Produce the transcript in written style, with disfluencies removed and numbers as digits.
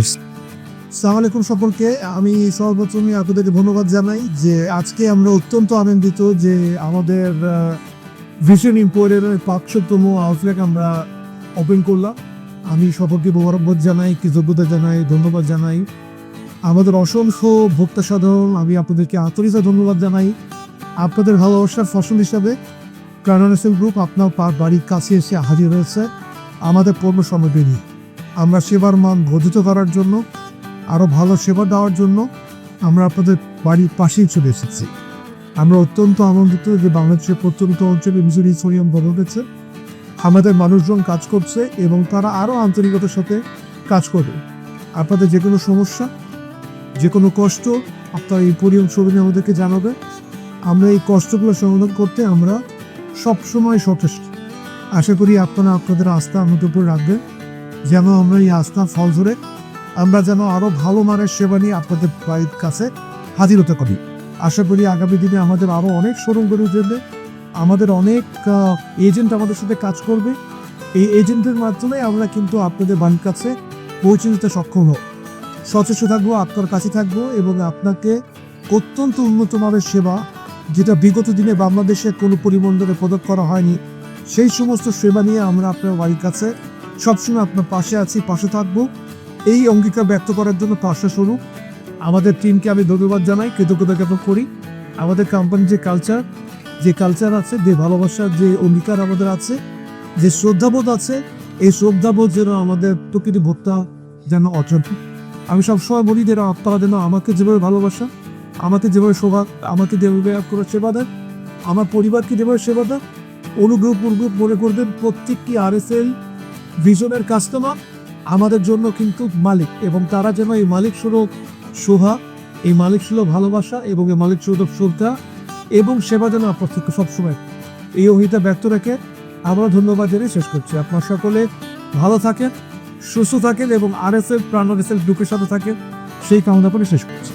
আসসালামু আলাইকুম সকলকে। আমি সর্বপ্রথমে আপনাদেরকে ধন্যবাদ জানাই যে আজকে আমরা অত্যন্ত আনন্দিত যে আমাদের ভিশন ইম্পোরিয়ামের ৫০০তম আউটলেট আমরা ওপেন করলাম। আমি সকলকে মোবারকবাদ জানাই, কৃতজ্ঞতা জানাই, ধন্যবাদ জানাই। আমাদের অসংখ্য ভোক্তা সাধারণ, আমি আপনাদেরকে আন্তরিক ধন্যবাদ জানাই। আপনাদের ভালোবাসার ফসল হিসাবে কারণ গ্রুপ আপনার বাড়ির কাছে এসে হাজির হয়েছে আমাদের পণ্য সামগ্রী নিয়ে। আমরা সেবার মান বর্ধিত করার জন্য, আরও ভালো সেবা দেওয়ার জন্য আমরা আপনাদের বাড়ির পাশেই চলে এসেছি। আমরা অত্যন্ত আনন্দিত যে বাংলাদেশের প্রত্যন্ত অঞ্চলে ভিশন ইম্পোরিয়াম গড়ে উঠেছে। আমাদের মানুষজন কাজ করছে এবং তারা আরও আন্তরিকতার সাথে কাজ করবে। আপনাদের যে কোনো সমস্যা, যে কোনো কষ্ট আপনারা ইম্পোরিয়াম শোরুমে আমাদেরকে জানাবে। আমরা এই কষ্টগুলো সমাধান করতে আমরা সবসময় সচেষ্ট। আশা করি আপনারা আপনাদের আস্থা আমাদের উপর রাখবেন, যেন আমরা এই আস্থা ফল ধরে আমরা যেন আরও ভালো মানের সেবা নিয়ে আপনাদের বাড়ির কাছে হাজির হতে পারি। আশা করি আগামী দিনে আমাদের আরও অনেক শোরুম গড়ে উঠবে, আমাদের অনেক এজেন্ট আমাদের সাথে কাজ করবে। এই এজেন্টের মাধ্যমে আমরা কিন্তু আপনাদের বাড়ির কাছে পৌঁছে দিতে সক্ষম হব। সচেষ্ট থাকবো, আপনার কাছে থাকবো এবং আপনাকে অত্যন্ত উন্নত মানের সেবা, যেটা বিগত দিনে বাংলাদেশে কোনো পরিমণ্ডলে প্রদান করা হয়নি, সেই সমস্ত সেবা নিয়ে আমরা আপনার বাড়ির কাছে সবসময় আপনার পাশে আছি, পাশে থাকবো। এই অঙ্গীকার ব্যক্ত করার জন্য পাশে স্বরূপ আমাদের টিমকে আমি ধন্যবাদ জানাই, কৃতজ্ঞতা জ্ঞাপন করি। আমাদের কোম্পানির যে কালচার আছে, যে ভালোবাসার যে অঙ্গীকার আমাদের আছে, যে শ্রদ্ধাবোধ আছে, এই শ্রদ্ধাবোধ যেন আমাদের প্রকৃতি ভোক্তা যেন অর্জন। আমি সবসময় বলি যে আপনারা যেন আমাকে যেভাবে ভালোবাসা, আমাকে যেভাবে আমাকে যেভাবে করে সেবা দেন, আমার পরিবারকে যেভাবে সেবা দেন, অনুগ্রহ মনে করবেন প্রত্যেকটি RSL ভিশনের কাস্টমার আমাদের জন্য কিন্তু মালিক, এবং তারা যেন এই মালিক সুলভ শোভা, এই মালিক সুলভ ভালোবাসা এবং এই মালিক সুলভ শ্রদ্ধা এবং সেবা যেন আপনার থেকে সবসময়, এই অহিতা ব্যক্ত রেখে আমরা ধন্যবাদ জানিয়ে শেষ করছি। আপনার সকলে ভালো থাকেন, সুস্থ থাকেন এবং RSL গ্রুপের সাথে থাকেন, সেই কামনা করে শেষ করছি।